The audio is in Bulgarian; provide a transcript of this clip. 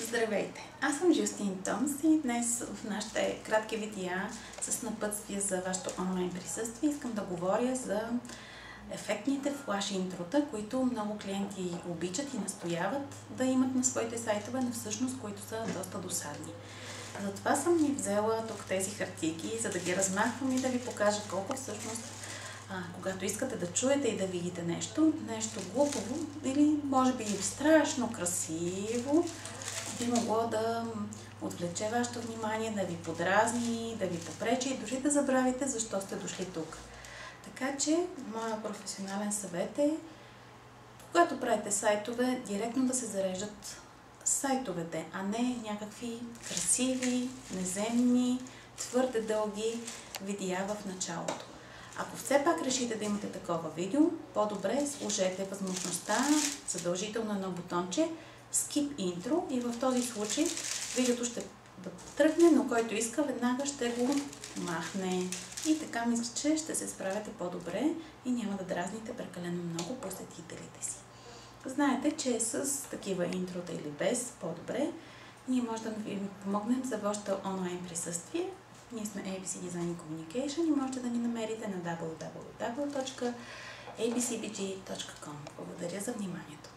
Здравейте! Аз съм Жустин Томс и днес в нашите кратки видеа с напътствие за вашето онлайн присъствие искам да говоря за ефектните флаш интрота, които много клиенти обичат и настояват да имат на своите сайтове, но всъщност които са доста досадни. Затова съм ни взела тук тези хартийки, за да ги размахвам и да ви покажа колко всъщност когато искате да чуете и да видите нещо глупаво или може би и страшно красиво, би могло да отвлече вашето внимание, да ви подразни, да ви попречи и дори да забравите защо сте дошли тук. Така че, моя професионален съвет е, когато правите сайтове, директно да се зареждат сайтовете, а не някакви красиви, неземни, твърде дълги видеа в началото. Ако все пак решите да имате такова видео, по-добре сложете възможността, задължително едно бутонче, Skip Intro, и в този случай видеото ще да тръгне, но който иска веднага ще го махне. И така мисля, че ще се справяте по-добре и няма да дразните прекалено много посетителите си. Знаете, че с такива интрота или без, по-добре, ние може да ви помогнем за вашето онлайн присъствие. Ние сме ABC Design Communication и можете да ни намерите на www.abcbg.com. Благодаря за вниманието.